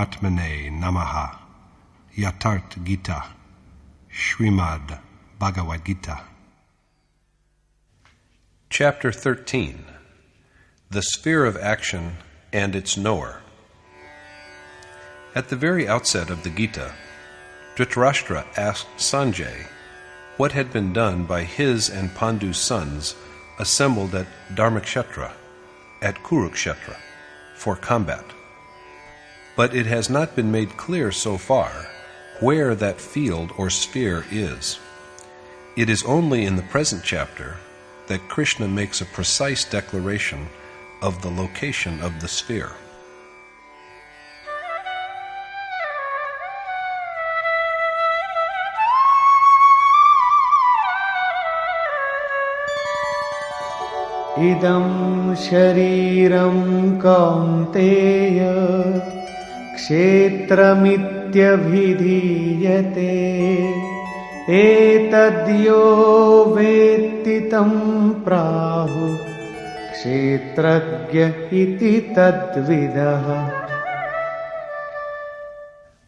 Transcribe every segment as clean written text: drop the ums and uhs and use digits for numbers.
Atmane Namaha. Yatart Gita. Srimad Bhagavad Gita. Chapter 13. The Sphere of Action and its Knower. At the very outset of the Gita, Dhritarashtra asked Sanjay what had been done by his and Pandu's sons assembled at Dharmakshetra, at Kurukshetra, for combat. But it has not been made clear so far where that field or sphere is. It is only in the present chapter that Krishna makes a precise declaration of the location of the sphere. Idam shariram kaunteya kshetramityavidhiyate etadyo vettitam prahu kshetragya iti tadvidah.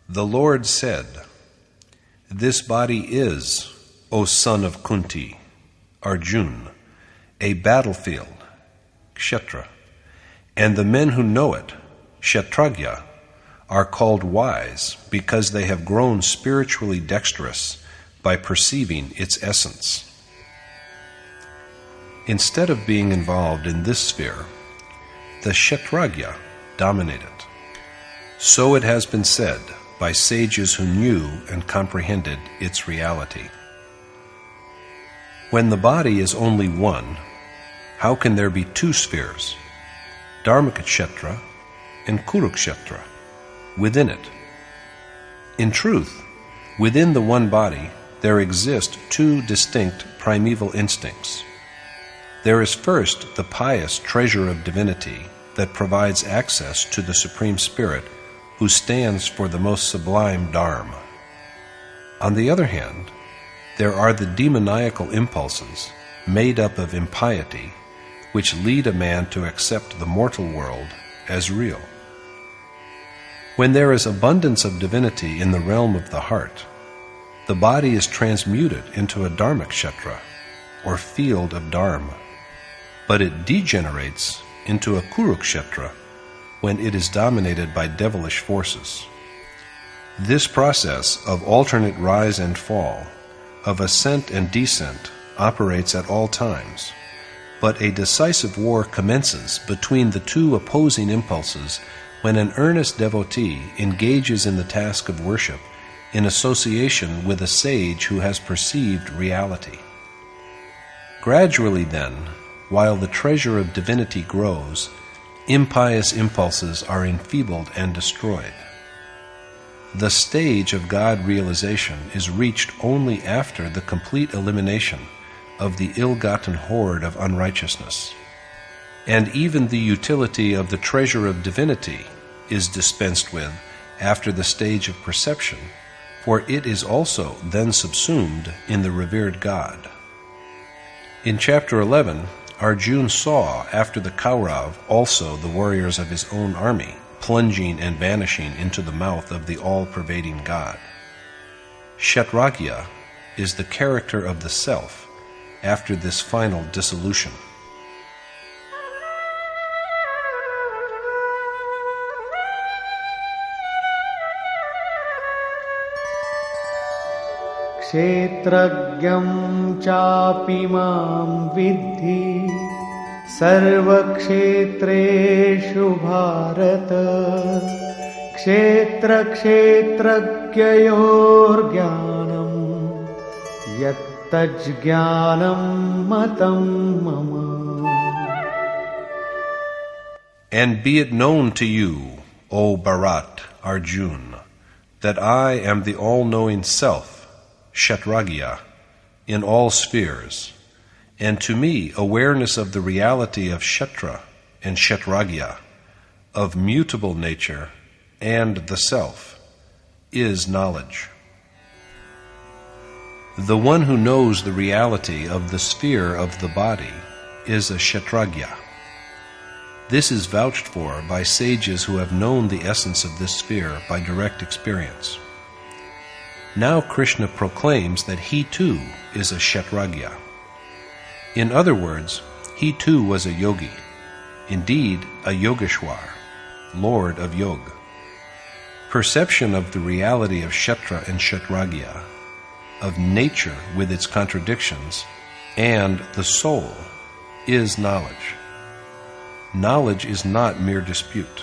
The Lord said, "This body is, O son of Kunti, Arjuna, a battlefield, kshetra, and the men who know it, kshetragya, are called wise because they have grown spiritually dexterous by perceiving its essence." Instead of being involved in this sphere, the kshetragya dominate it. So it has been said by sages who knew and comprehended its reality. When the body is only one, how can there be two spheres, Dharmakshetra and Kurukshetra, within it? In truth, within the one body there exist two distinct primeval instincts. There is first the pious treasure of divinity that provides access to the Supreme Spirit who stands for the most sublime Dharma. On the other hand, there are the demoniacal impulses made up of impiety which lead a man to accept the mortal world as real. When there is abundance of divinity in the realm of the heart, the body is transmuted into a Dharmakshetra, or field of Dharma, but it degenerates into a Kurukshetra when it is dominated by devilish forces. This process of alternate rise and fall, of ascent and descent, operates at all times, but a decisive war commences between the two opposing impulses when an earnest devotee engages in the task of worship in association with a sage who has perceived reality. Gradually then, while the treasure of divinity grows, impious impulses are enfeebled and destroyed. The stage of God realization is reached only after the complete elimination of the ill-gotten hoard of unrighteousness. And even the utility of the treasure of divinity is dispensed with after the stage of perception, for it is also then subsumed in the revered God. In chapter 11, Arjuna saw after the Kaurav also the warriors of his own army plunging and vanishing into the mouth of the all-pervading God. Kshetragya is the character of the self after this final dissolution. Kshetragyam chapi mam vidhi sarvakshetreshu bharata kshetra kshetragyayor jnanam yattajnanam matam mama. And be it known to you, O Bharat, Arjuna, that I am the all-knowing self, Kshetragya, in all spheres, and to me awareness of the reality of Kshetra and Kshetragya, of mutable nature and the self, is knowledge. The one who knows the reality of the sphere of the body is a Kshetragya. This is vouched for by sages who have known the essence of this sphere by direct experience. Now Krishna proclaims that he too is a Kshatragya. In other words, he too was a yogi, indeed a Yogeshwar, Lord of Yoga. Perception of the reality of Kshetra and Kshatragya, of nature with its contradictions, and the soul is knowledge. Knowledge is not mere dispute.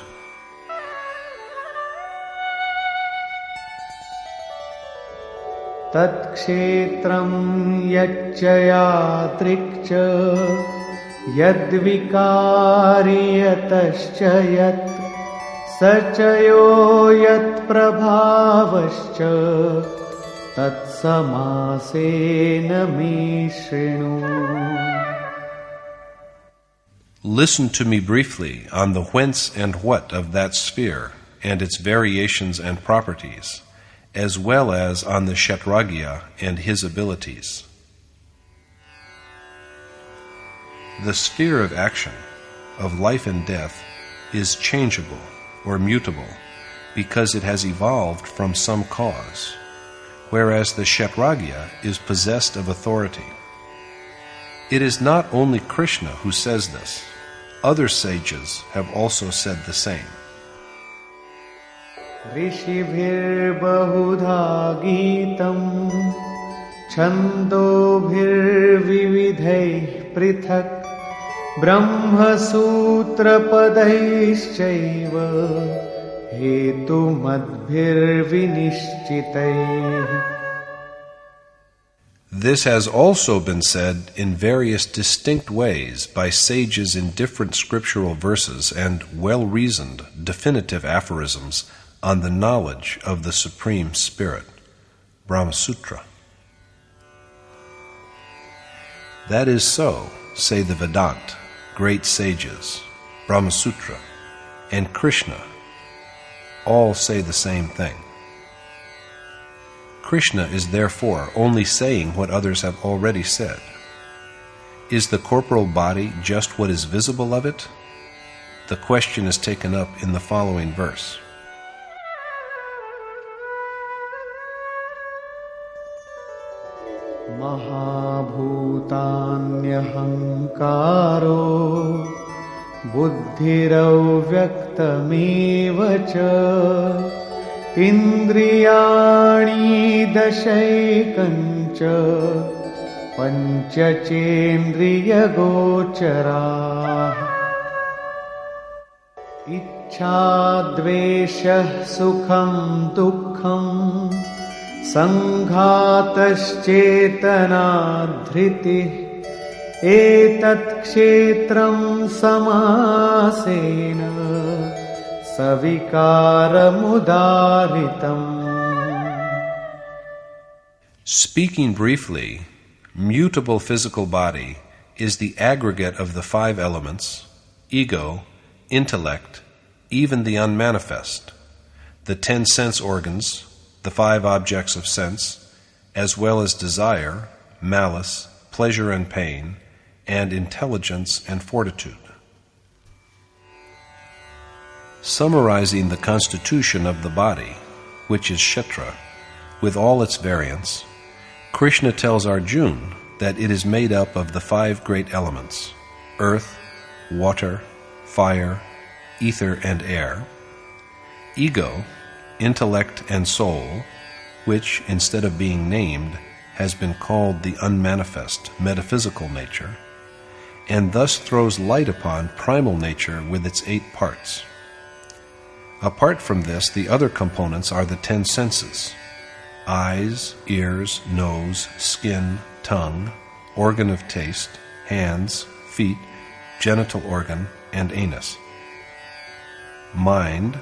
Tat kshetram yacchaya trikcha yad vikariyatascha yat sachayo yat prabhavascha tat samasena me shrinu. Listen to me briefly on the whence and what of that sphere and its variations and properties, as well as on the Kshatragya and his abilities. The sphere of action, of life and death, is changeable or mutable because it has evolved from some cause, whereas the Kshatragya is possessed of authority. It is not only Krishna who says this. Other sages have also said the same. Rishibhir bahudha geetam chandobhir vividhai prithak brahma sutra padaishchaiva hetu madbhir vinishchitai. This has also been said in various distinct ways by sages in different scriptural verses and well-reasoned, definitive aphorisms on the knowledge of the Supreme Spirit, Brahma Sutra. That is so, say the Vedanta, great sages, Brahma Sutra, and Krishna, all say the same thing. Krishna is therefore only saying what others have already said. Is the corporal body just what is visible of it? The question is taken up in the following verse. Mahabhutanyahangkaro buddhirau vyaktamevacha Indriyani dashaikancha pancachendriya gochara Ichhadveshah sukham dukkham sanghataschetana-dhriti etat kshetram samasena savikara-mudaritam. Speaking briefly, mutable physical body is the aggregate of the 5 elements, ego, intellect, even the unmanifest, the 10 sense organs, the 5 objects of sense, as well as desire, malice, pleasure and pain, and intelligence and fortitude. Summarizing the constitution of the body, which is Kshetra, with all its variants, Krishna tells Arjuna that it is made up of the 5 great elements, earth, water, fire, ether and air, ego, intellect and soul, which, instead of being named, has been called the unmanifest metaphysical nature, and thus throws light upon primal nature with its 8 parts. Apart from this, the other components are the 10 senses: eyes, ears, nose, skin, tongue, organ of taste, hands, feet, genital organ, and anus. Mind,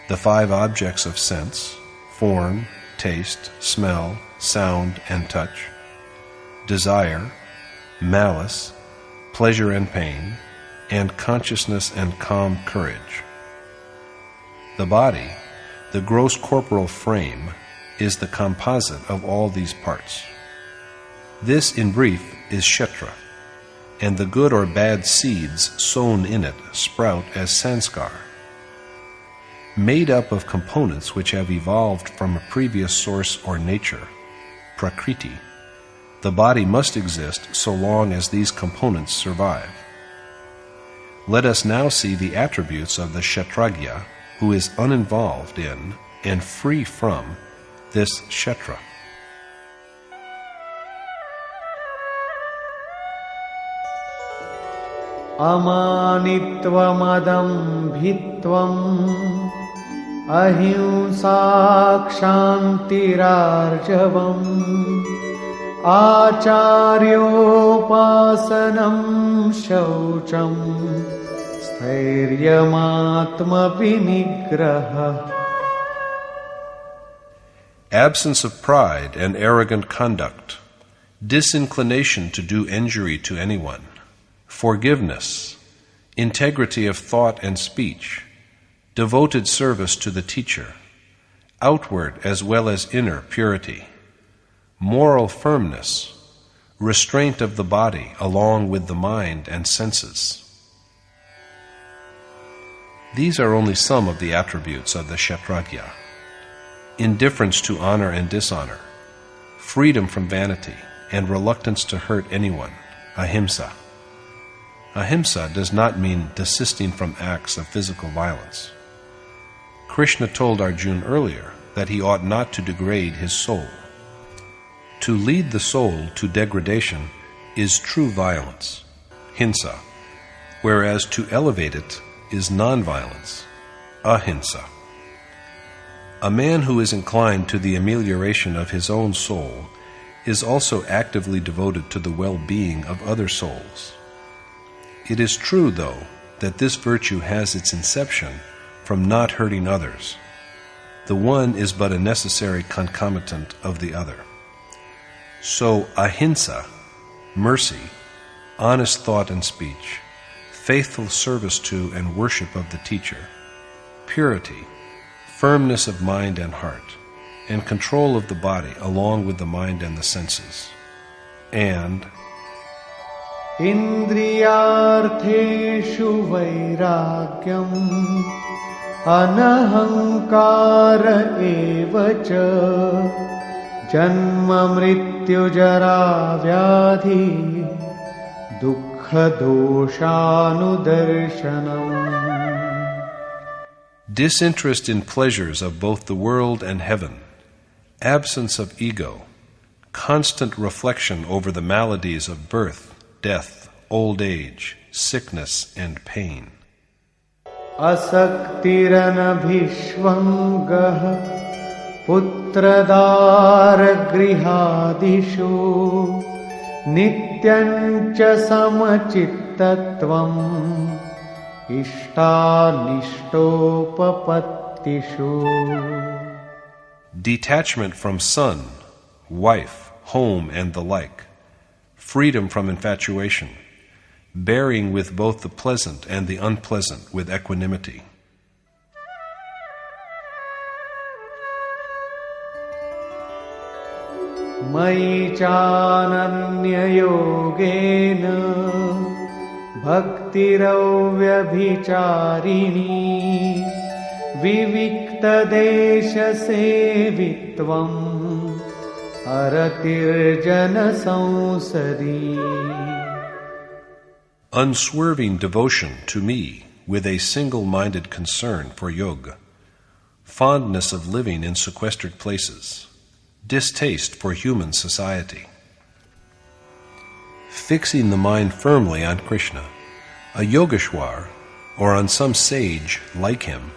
the 5 objects of sense: form, taste, smell, sound, and touch. Desire, malice, pleasure and pain, and consciousness and calm courage. The body, the gross corporal frame, is the composite of all these parts. This, in brief, is Kshetra, and the good or bad seeds sown in it sprout as sanskar. Made up of components which have evolved from a previous source or nature, prakriti, the body must exist so long as these components survive. Let us now see the attributes of the kshatragya, who is uninvolved in and free from this kshetra. Amanitvamadambhitvam ahimsakshantirarjavam acharyopasanam shaucham स्थैर्यमात्म vinigraha. Absence of pride and arrogant conduct, disinclination to do injury to anyone, forgiveness, integrity of thought and speech, devoted service to the teacher, outward as well as inner purity, moral firmness, restraint of the body along with the mind and senses. These are only some of the attributes of the kshatragya. Indifference to honor and dishonor, freedom from vanity, and reluctance to hurt anyone, ahimsa. Ahimsa does not mean desisting from acts of physical violence. Krishna told Arjuna earlier that he ought not to degrade his soul. To lead the soul to degradation is true violence, hinsa, whereas to elevate it is non-violence, ahimsa. A man who is inclined to the amelioration of his own soul is also actively devoted to the well-being of other souls. It is true, though, that this virtue has its inception from not hurting others. The one is but a necessary concomitant of the other. So ahimsa, mercy, honest thought and speech, faithful service to and worship of the teacher, purity, firmness of mind and heart, and control of the body along with the mind and the senses, and Indriyartheshu vairagyam anahankara evacha janma mrityu jara vyadhi dukkha doshanudarshanam. Disinterest in pleasures of both the world and heaven, absence of ego, constant reflection over the maladies of birth, death, old age, sickness, and pain. Asaktiranabhishvangah putradara grihadishu nityancha samachittatvam ishtanishtopapatishu. Detachment from son, wife, home, and the like, freedom from infatuation, bearing with both the pleasant and the unpleasant with equanimity. Mai chananya yogena bhaktiravvyabhicharini vivikta desha sevitvam aratirjana sansadi. Unswerving devotion to me with a single-minded concern for yoga, fondness of living in sequestered places, distaste for human society. Fixing the mind firmly on Krishna, a yogeshwar, or on some sage like him,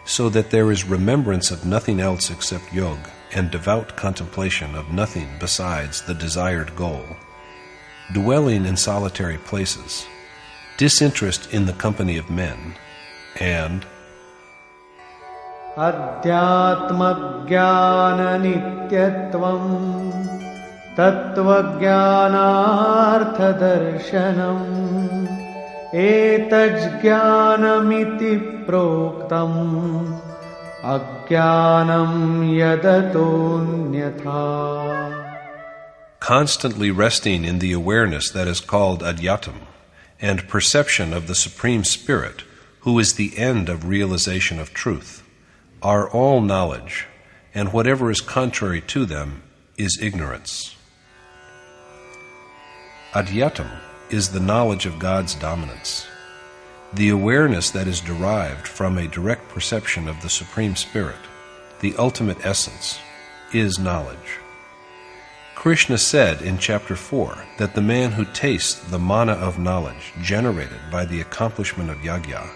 so that there is remembrance of nothing else except yoga and devout contemplation of nothing besides the desired goal. Dwelling in solitary places, disinterest in the company of men, and Adhyatma jnana nityatvam tattva jnanartha darshanam etaj jnanamiti proktam ajnanam yadatonyatha. constantly resting in the awareness that is called adyatam, and perception of the Supreme Spirit, who is the end of realization of truth, are all knowledge, and whatever is contrary to them is ignorance. Adyatam is the knowledge of God's dominance. The awareness that is derived from a direct perception of the Supreme Spirit, the ultimate essence, is knowledge. Krishna said in chapter 4 that the man who tastes the manna of knowledge generated by the accomplishment of yajna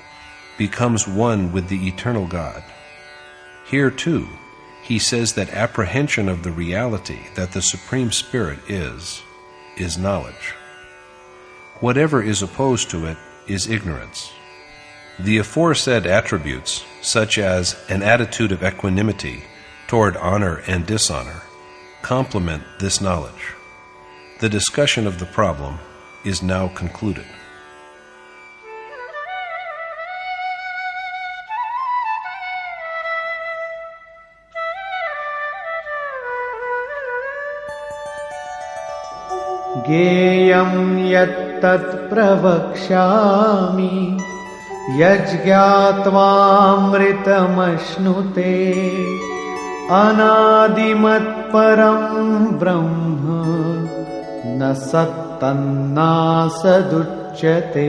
becomes one with the eternal God. Here too, he says that apprehension of the reality that the Supreme Spirit is knowledge. Whatever is opposed to it is ignorance. The aforesaid attributes, such as an attitude of equanimity toward honor and dishonor, complement this knowledge. The discussion of the problem is now concluded. Geyam yattat pravakshami yajñātvāmritamashnuté anādimat param brahma na sattanna saduchyate.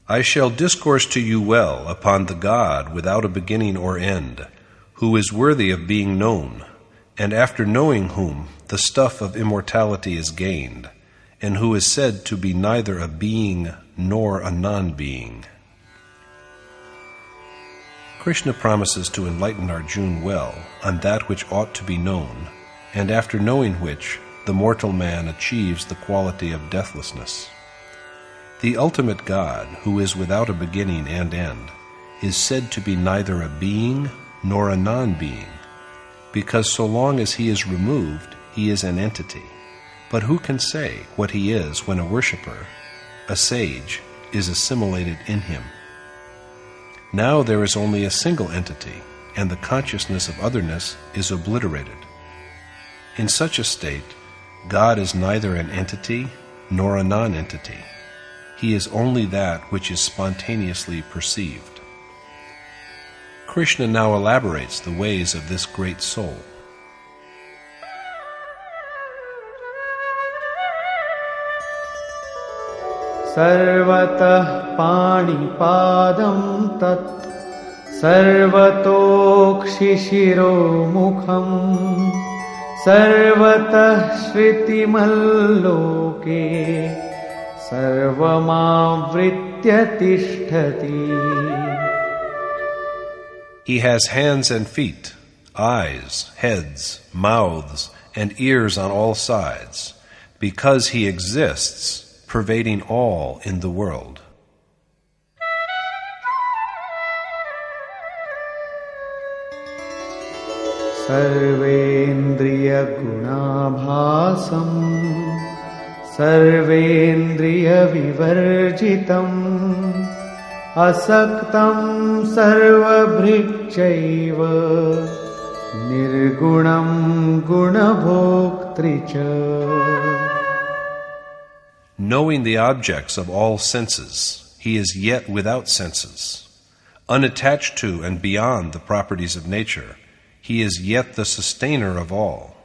I shall discourse to you well upon the God without a beginning or end, who is worthy of being known, and after knowing whom the stuff of immortality is gained, and who is said to be neither a being nor a non-being. Krishna promises to enlighten Arjuna well on that which ought to be known, and after knowing which, the mortal man achieves the quality of deathlessness. The ultimate God, who is without a beginning and end, is said to be neither a being nor a non-being, because so long as he is removed, he is an entity. But who can say what he is when a worshipper, a sage, is assimilated in him? Now there is only a single entity, and the consciousness of otherness is obliterated. In such a state, God is neither an entity nor a non-entity. He is only that which is spontaneously perceived. Krishna now elaborates the ways of this great soul. Sarvatah panipadam tat sarvatokshishiro mukham sarvatah shritimaloke sarvamavritya tishtati. He has hands and feet, eyes, heads, mouths, and ears on all sides, because he exists, pervading all in the world. Sarvendriya gunabhasam sarvendriya vivarjitam asaktam sarvabhrikchaiva nirgunam gunabhoktricha. Knowing the objects of all senses, he is yet without senses. Unattached to and beyond the properties of nature, he is yet the sustainer of all,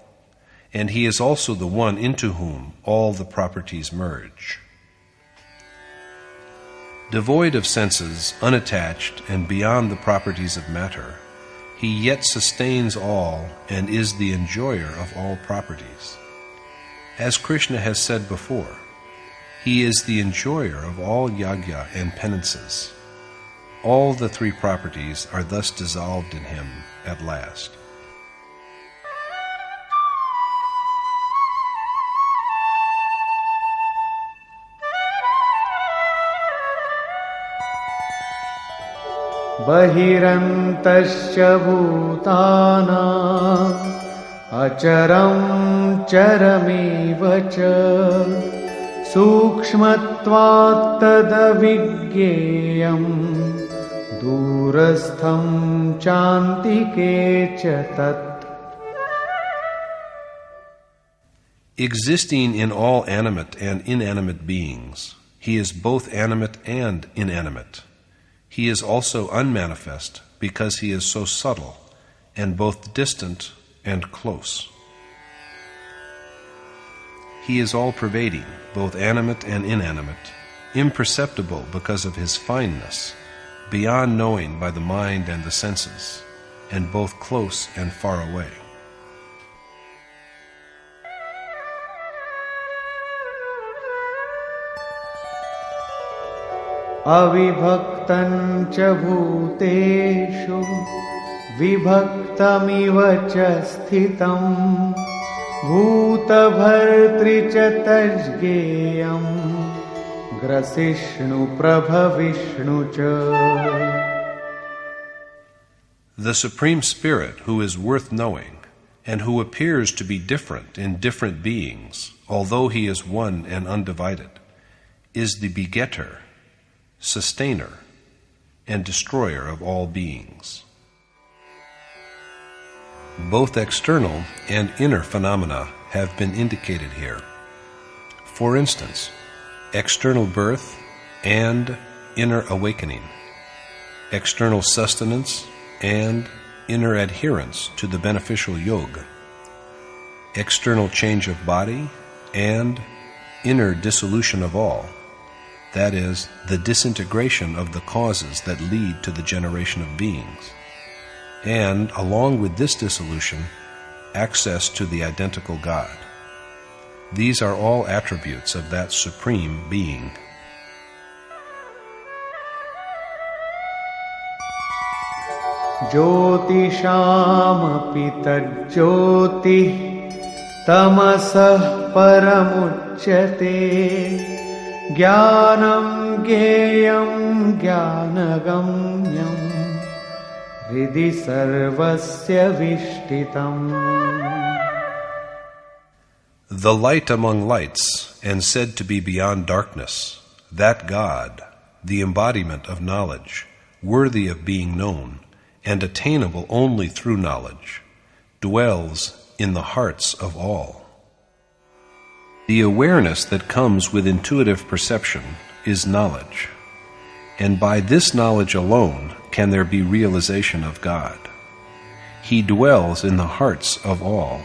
and he is also the one into whom all the properties merge. Devoid of senses, unattached, and beyond the properties of matter, he yet sustains all and is the enjoyer of all properties. As Krishna has said before, he is the enjoyer of all yajna and penances. All the three properties are thus dissolved in him at last. Bahirantasya bhutana acharam charamivacha Sukshmatvat tadavigyeyam durastham chantike cha tat. Existing in all animate and inanimate beings, he is both animate and inanimate. He is also unmanifest because he is so subtle and both distant and close. He is all-pervading, both animate and inanimate, imperceptible because of his fineness, beyond knowing by the mind and the senses, and both close and far away. Avibhaktan cha bhuteshu vibhaktamiva cha sthitam bhuta bhartri cha tajgeyam grasishnu prabha vishnu cha. The Supreme Spirit, who is worth knowing, and who appears to be different in different beings, although he is one and undivided, is the begetter, sustainer, and destroyer of all beings. Both external and inner phenomena have been indicated here. For instance, external birth and inner awakening, external sustenance and inner adherence to the beneficial yoga, external change of body and inner dissolution of all, that is, the disintegration of the causes that lead to the generation of beings, and, along with this dissolution, access to the identical God. These are all attributes of that Supreme Being. Jyotishamapi tajyoti tamasah paramuchyate Jnanam gyeyam jnanagamyam hridhi sarvasya vishtitam. The light among lights, and said to be beyond darkness, that God, the embodiment of knowledge, worthy of being known, and attainable only through knowledge, dwells in the hearts of all. The awareness that comes with intuitive perception is knowledge, and by this knowledge alone can there be realization of God. He dwells in the hearts of all.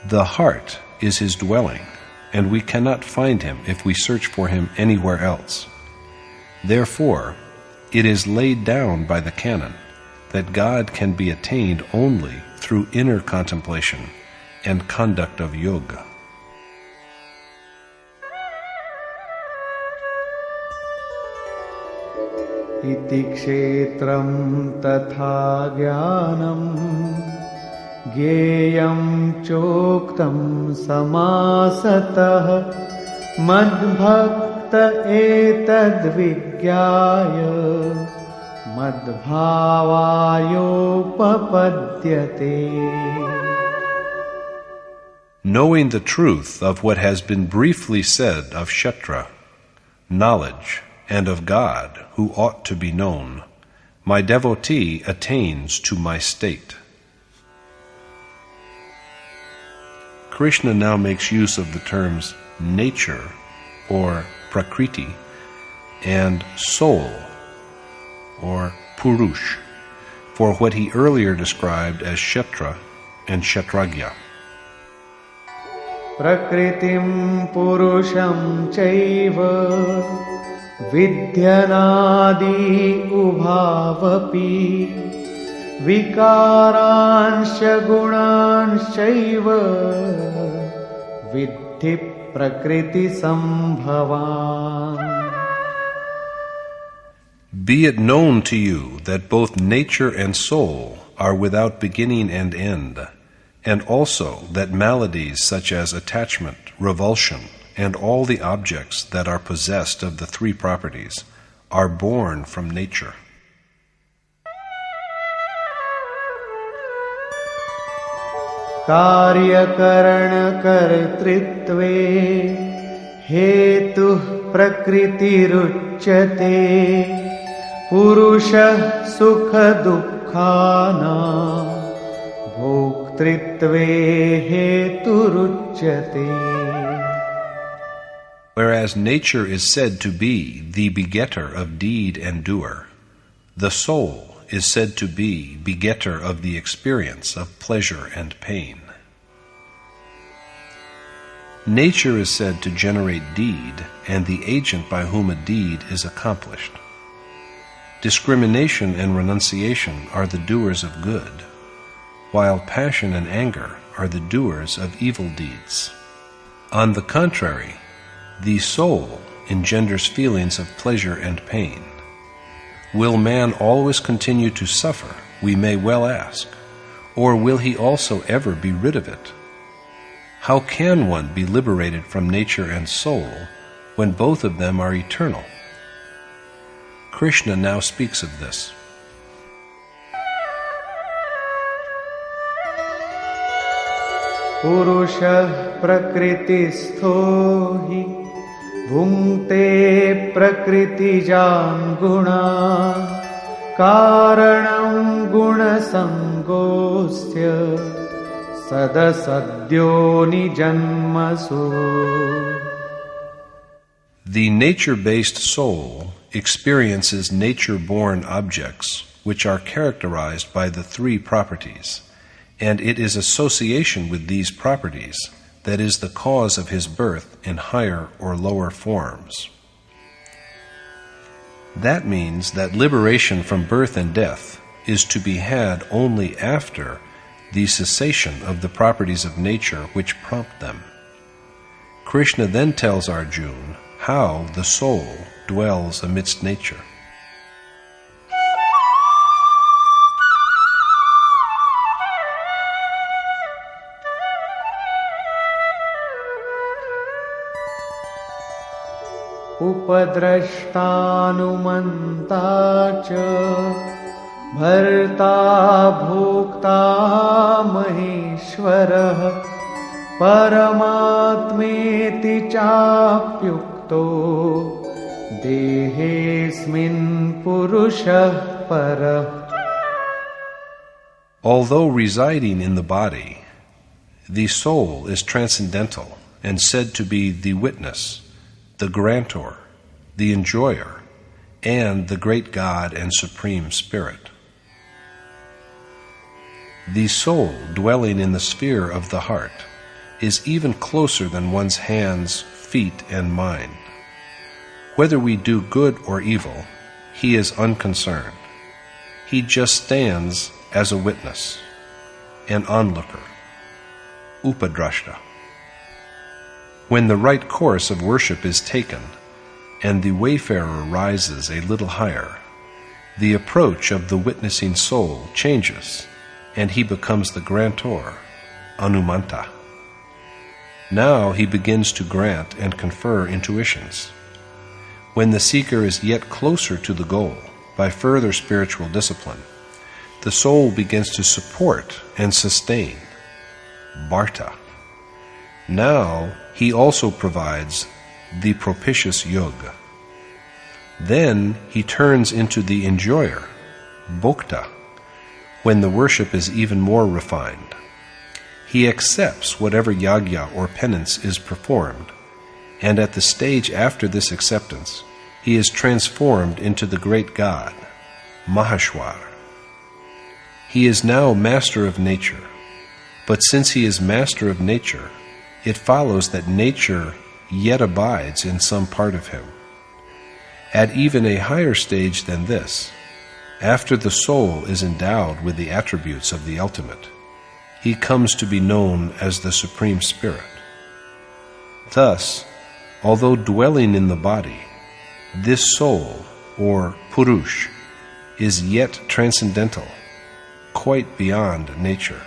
The heart is his dwelling, and we cannot find him if we search for him anywhere else. Therefore, it is laid down by the canon that God can be attained only through inner contemplation and conduct of yoga. Iti kshetram tatha jnanam gyeyam choktam samasatah madbhakta etad vigyaya madbhavayopapadyate. Knowing the truth of what has been briefly said of Kshetra, knowledge, and of God, who ought to be known, my devotee attains to my state. Krishna now makes use of the terms nature, or prakriti, and soul, or purush, for what he earlier described as Kshetra and Kshetragya. Prakritim purusham chaiva vidyanadi ubhavapi vikaransha gunanshaiva vidhi prakriti sambhavan. Be it known to you that both nature and soul are without beginning and end, and also that maladies such as attachment, revulsion, and all the objects that are possessed of the three properties are born from nature. Karya karana kartritve hetu prakriti ruchyate purusha sukha dukkhana bhoktritve hetu ruchyate. Whereas nature is said to be the begetter of deed and doer, the soul is said to be begetter of the experience of pleasure and pain. Nature is said to generate deed and the agent by whom a deed is accomplished. Discrimination and renunciation are the doers of good, while passion and anger are the doers of evil deeds. On the contrary, the soul engenders feelings of pleasure and pain. Will man always continue to suffer, we may well ask, or will he also ever be rid of it? How can one be liberated from nature and soul when both of them are eternal? Krishna now speaks of this. Purushah prakritistho hi bhungte prakritijam guna karanam guna sangosya sadasadyo nijanmasu. The nature-based soul experiences nature-born objects which are characterized by the three properties, and it is association with these properties that is the cause of his birth in higher or lower forms. That means that liberation from birth and death is to be had only after the cessation of the properties of nature which prompt them. Krishna then tells Arjuna how the soul dwells amidst nature. Upadrashtanumanta cha bharta bhokta maheshwarah paramatmeti chapyukto dehesmin purushah parah. Although residing in the body, the soul is transcendental and said to be the witness, the grantor, the enjoyer, and the great God and Supreme Spirit. The soul dwelling in the sphere of the heart is even closer than one's hands, feet, and mind. Whether we do good or evil, he is unconcerned. He just stands as a witness, an onlooker, upadrashta. When the right course of worship is taken, and the wayfarer rises a little higher, the approach of the witnessing soul changes, and he becomes the grantor, Anumanta. Now he begins to grant and confer intuitions. When the seeker is yet closer to the goal by further spiritual discipline, the soul begins to support and sustain, Bharta. Now he also provides the propitious yoga. Then he turns into the enjoyer, Bhokta, when the worship is even more refined. He accepts whatever yagya or penance is performed, and at the stage after this acceptance, he is transformed into the great God, Maheshwar. He is now master of nature, but since he is master of nature, it follows that nature yet abides in some part of him. At even a higher stage than this, after the soul is endowed with the attributes of the ultimate, he comes to be known as the Supreme Spirit. Thus, although dwelling in the body, this soul, or Purush, is yet transcendental, quite beyond nature.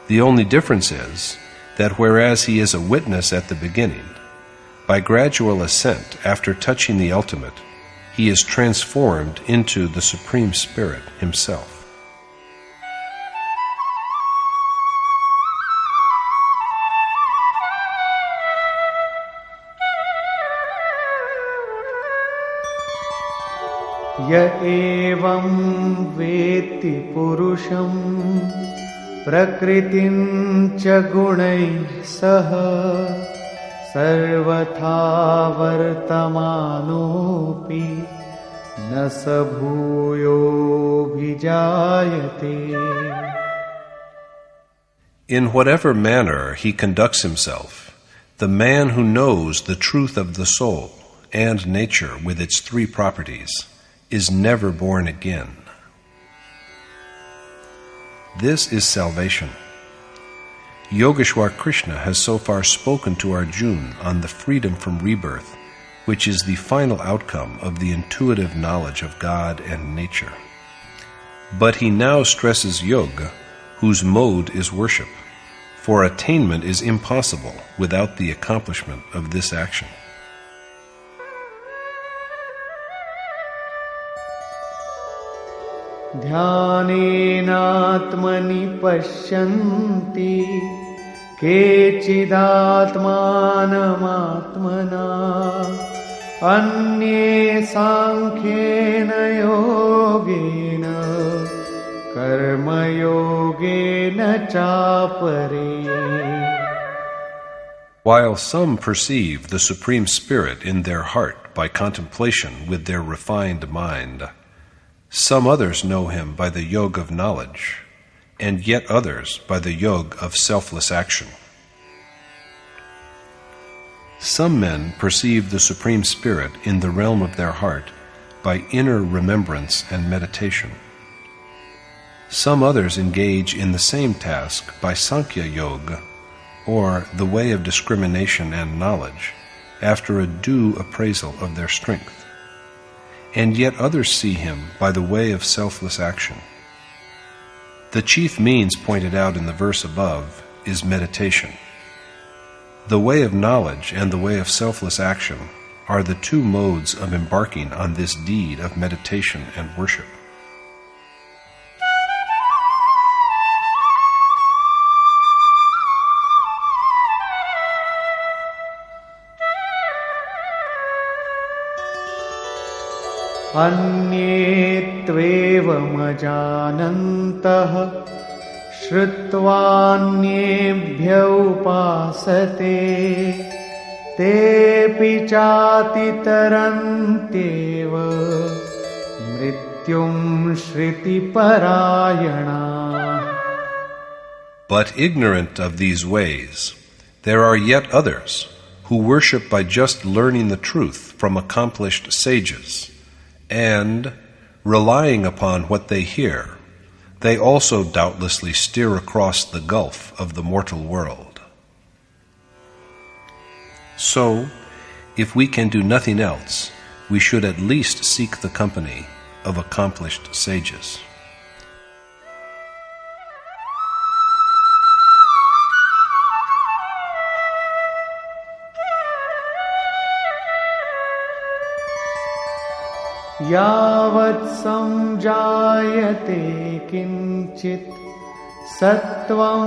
The only difference is that whereas he is a witness at the beginning, by gradual ascent after touching the ultimate, he is transformed into the Supreme Spirit himself. Ya evam veti purusham प्रकृतिं च गुणैः सह सर्वथा वर्तमानोऽपि न स भूयोऽभिजायते. In whatever manner he conducts himself, the man who knows the truth of the soul and nature with its three properties is never born again. This is salvation. Yogeshwar Krishna has so far spoken to Arjuna on the freedom from rebirth, which is the final outcome of the intuitive knowledge of God and nature. But he now stresses yoga, whose mode is worship, for attainment is impossible without the accomplishment of this action. ध्यानेनात्मनि पश्यन्ति केचिदात्मानमात्मना अन्ये सांख्येन योगेन कर्मयोगेन चापरे. While some perceive the Supreme Spirit in their heart by contemplation with their refined mind, some others know him by the yoga of knowledge, and yet others by the yoga of selfless action. Some men perceive the Supreme Spirit in the realm of their heart by inner remembrance and meditation. Some others engage in the same task by Sankhya Yoga, or the way of discrimination and knowledge, after a due appraisal of their strength. And yet others see him by the way of selfless action. The chief means pointed out in the verse above is meditation. The way of knowledge and the way of selfless action are the two modes of embarking on this deed of meditation and worship. अन्ये त्वेवमजानन्तः श्रुत्वान्येभ्य उपासते तेऽपि चातितरन्त्येव मृत्युं श्रुतिपरायणाः. But ignorant of these ways, there are yet others who worship by just learning the truth from accomplished sages, and, relying upon what they hear, they also doubtlessly steer across the gulf of the mortal world. So, if we can do nothing else, we should at least seek the company of accomplished sages. यावत् संजायते किञ्चित् सत्त्वं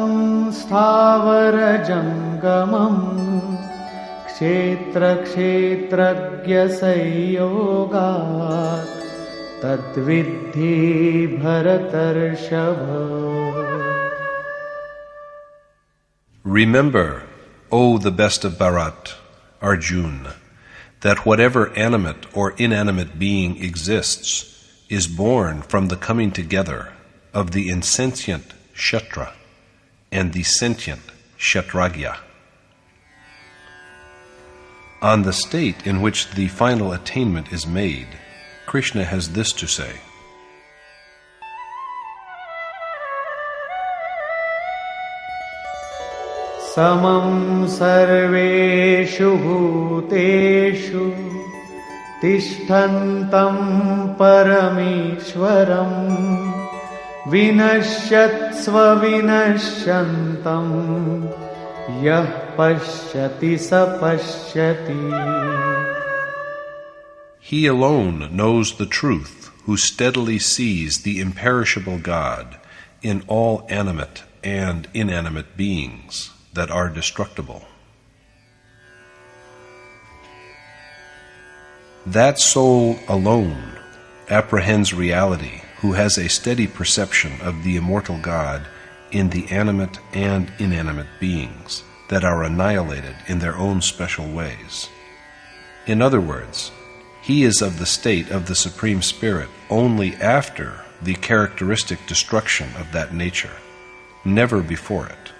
स्थावरजङ्गमम् क्षेत्रक्षेत्रज्ञसंयोगात् तद्विद्धि भरतर्षभ. Remember, O the best of Bharat, Arjuna, that whatever animate or inanimate being exists is born from the coming together of the insentient Kshetra and the sentient Kshetragya. On the state in which the final attainment is made, Krishna has this to say: समं सर्वेषु भूतेषु तिष्ठन्तं परमेश्वरं विनश्यत्स्व विनश्यन्तं यः पश्यति स पश्यति. He alone knows the truth who steadily sees the imperishable God in all animate and inanimate beings that are destructible. That soul alone apprehends reality who has a steady perception of the immortal God in the animate and inanimate beings that are annihilated in their own special ways. In other words, he is of the state of the Supreme Spirit only after the characteristic destruction of that nature, never before it.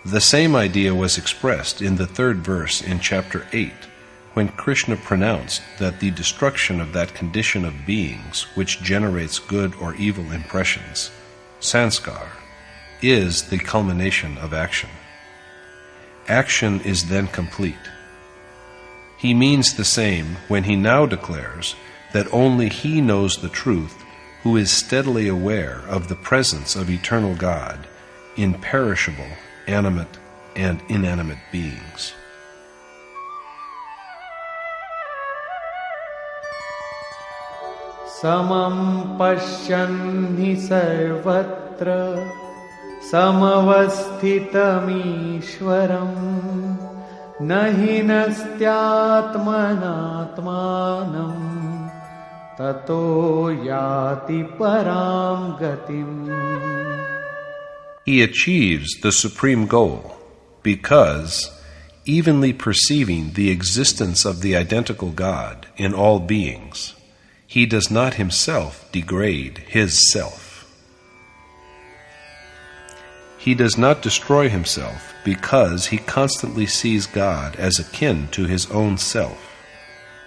The same idea was expressed in the 3rd verse in chapter 8, when Krishna pronounced that the destruction of that condition of beings which generates good or evil impressions, sanskar, is the culmination of action. Action is then complete. He means the same when he now declares that only he knows the truth who is steadily aware of the presence of eternal God in perishable, animate, and inanimate beings. Samam pashyan hi sarvatra samavasthitam ishwaram nahi nastyatmanatmanam tato yati param gatim. He achieves the supreme goal because, evenly perceiving the existence of the identical God in all beings, he does not himself degrade his self. He does not destroy himself because he constantly sees God as akin to his own self,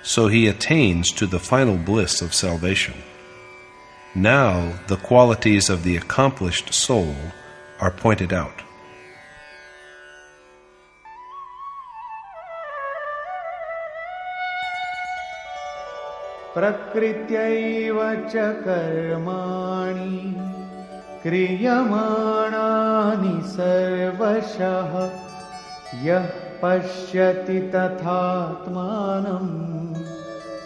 so he attains to the final bliss of salvation. Now the qualities of the accomplished soul are pointed out. Prakrityaiva cha karmani kriyamanani sarvashah yah pashyati tathatmanam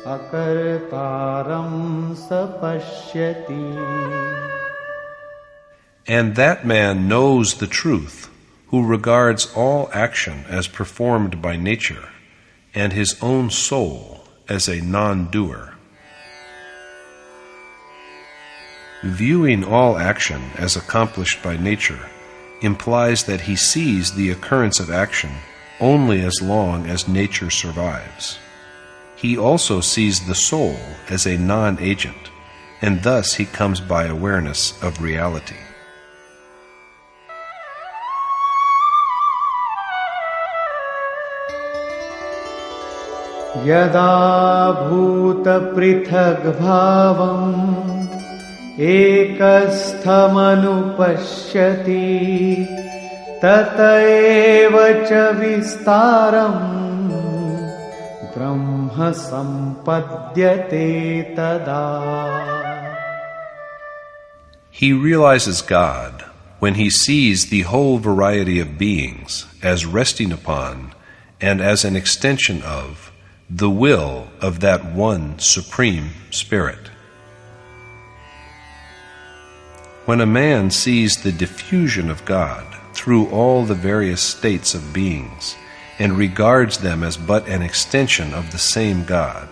akartaram sapashyati. And that man knows the truth who regards all action as performed by nature and his own soul as a non-doer. Viewing all action as accomplished by nature implies that he sees the occurrence of action only as long as nature survives. He also sees the soul as a non-agent, and thus he comes by awareness of reality. Yada bhuta prithag bhavam ekasthamanu pashyati tataeva cha vistaram brahma sampadhyate tada. He realizes God when he sees the whole variety of beings as resting upon and as an extension of the will of that one Supreme Spirit. When a man sees the diffusion of God through all the various states of beings and regards them as but an extension of the same God,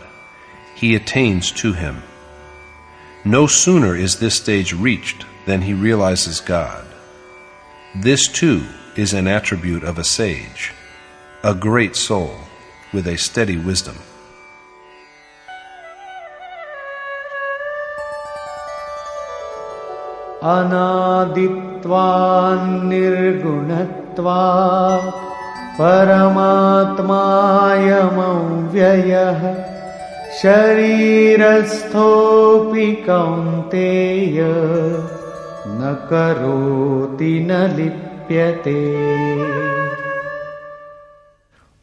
he attains to him. No sooner is this stage reached than he realizes God. This too is an attribute of a sage, a great soul with a steady wisdom. Anaditva nirgunatva paramatmayam avyayah sharirasthopi kaunteya na karoti na lipyate.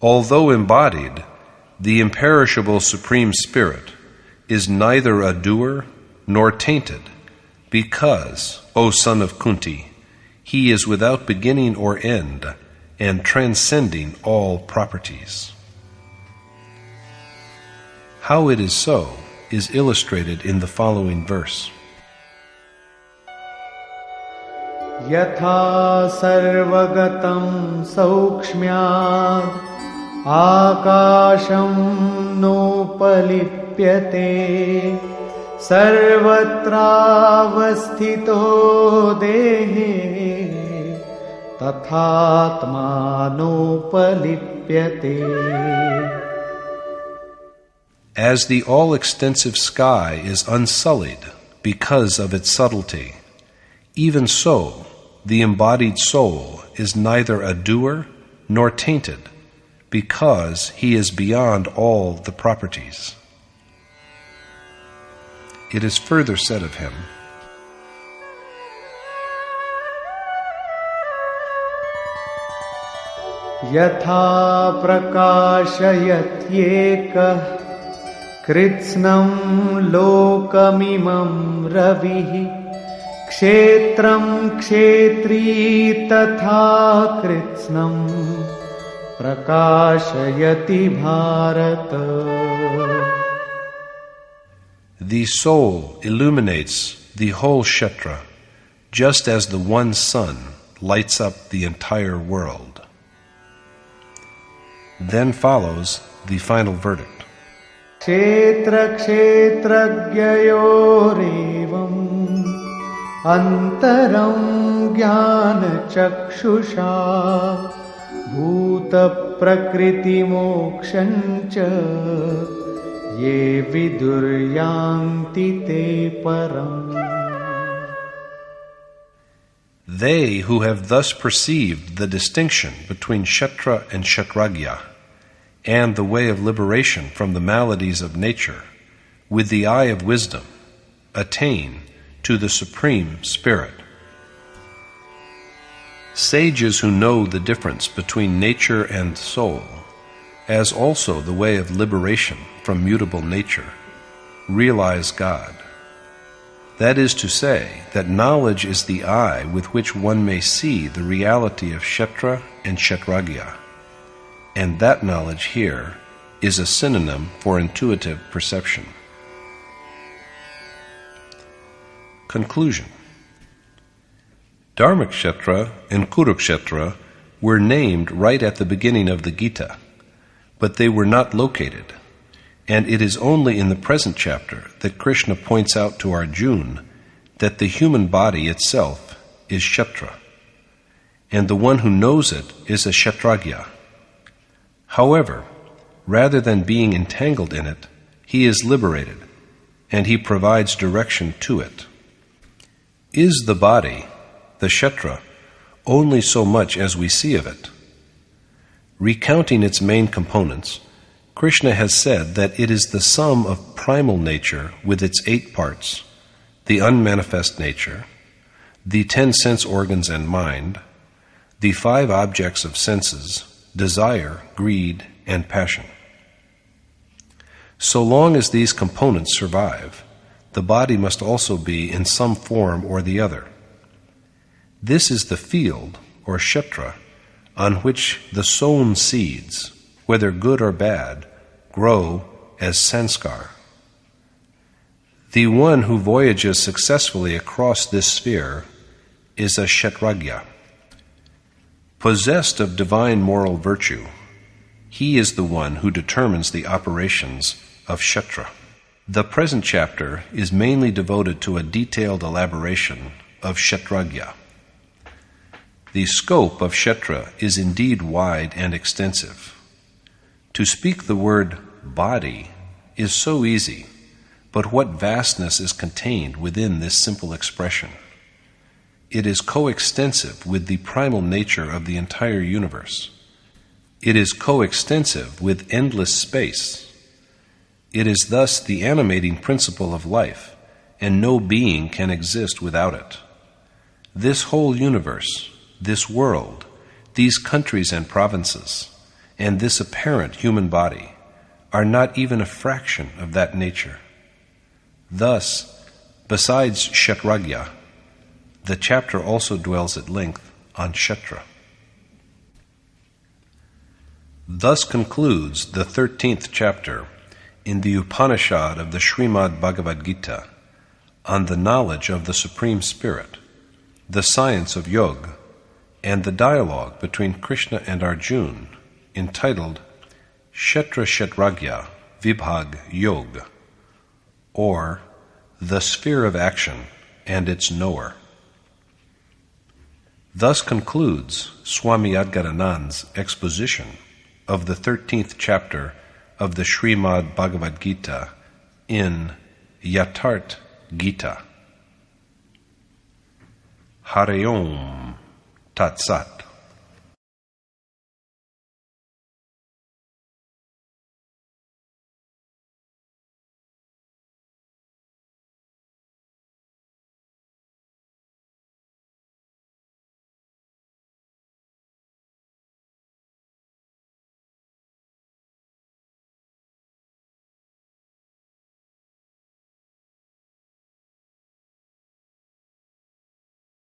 Although embodied, the imperishable Supreme Spirit is neither a doer nor tainted, because, O son of Kunti, he is without beginning or end and transcending all properties. How it is so is illustrated in the following verse. Yatha sarvagatam saukshmyad akasham nopalipyate sarvatra avasthito dehe tathatmanopalipyate. As the all-extensive sky is unsullied because of its subtlety, even so the embodied soul is neither a doer nor tainted, because he is beyond all the properties. It is further said of him, Yatha prakashayat yekah kritsnam lokamimam ravihi kshetram kshetri tatha kritsnam prakashayati bharata. The soul illuminates the whole kshetra, just as the one sun lights up the entire world. Then follows the final verdict. Kshetra kshetragyayorevam antaram jnana chakshusha bhuta prakriti mokshancha ye viduryanti te param. They who have thus perceived the distinction between kshetra and kshetragya, and the way of liberation from the maladies of nature, with the eye of wisdom, attain to the Supreme Spirit. Sages who know the difference between nature and soul, as also the way of liberation from mutable nature, realize God. That is to say, that knowledge is the eye with which one may see the reality of kshetra and kshetragya, and that knowledge here is a synonym for intuitive perception. Conclusion. Dharmakshetra and Kurukshetra were named right at the beginning of the Gita, but they were not located, and it is only in the present chapter that Krishna points out to Arjuna that the human body itself is kshetra, and the one who knows it is a kshetragya. However, rather than being entangled in it, he is liberated, and he provides direction to it. Is the body, the kshetra, only so much as we see of it? Recounting its main components, Krishna has said that it is the sum of primal nature with its 8 parts, the unmanifest nature, the 10 sense organs and mind, the 5 objects of senses, desire, greed, and passion. So long as these components survive, the body must also be in some form or the other. This is the field, or kshetra, on which the sown seeds, whether good or bad, grow as sanskar. The one who voyages successfully across this sphere is a kshetragya. Possessed of divine moral virtue, he is the one who determines the operations of kshetra. The present chapter is mainly devoted to a detailed elaboration of kshetragya. The scope of kshetra is indeed wide and extensive. To speak the word body is so easy, but what vastness is contained within this simple expression? It is coextensive with the primal nature of the entire universe. It is coextensive with endless space. It is thus the animating principle of life, and no being can exist without it. This whole universe, this world, these countries and provinces, and this apparent human body are not even a fraction of that nature. Thus, besides kshetragya, the chapter also dwells at length on kshetra. Thus concludes the 13th chapter in the Upanishad of the Srimad Bhagavad Gita on the knowledge of the Supreme Spirit, the science of yoga, and the dialogue between Krishna and Arjuna, entitled Kshetra Kshetragya Vibhag Yoga, or The Sphere of Action and Its Knower. Thus concludes Swami Adgadanandji's exposition of the 13th chapter of the Srimad Bhagavad Gita in Yatharth Gita. Hare Om Tat Sat.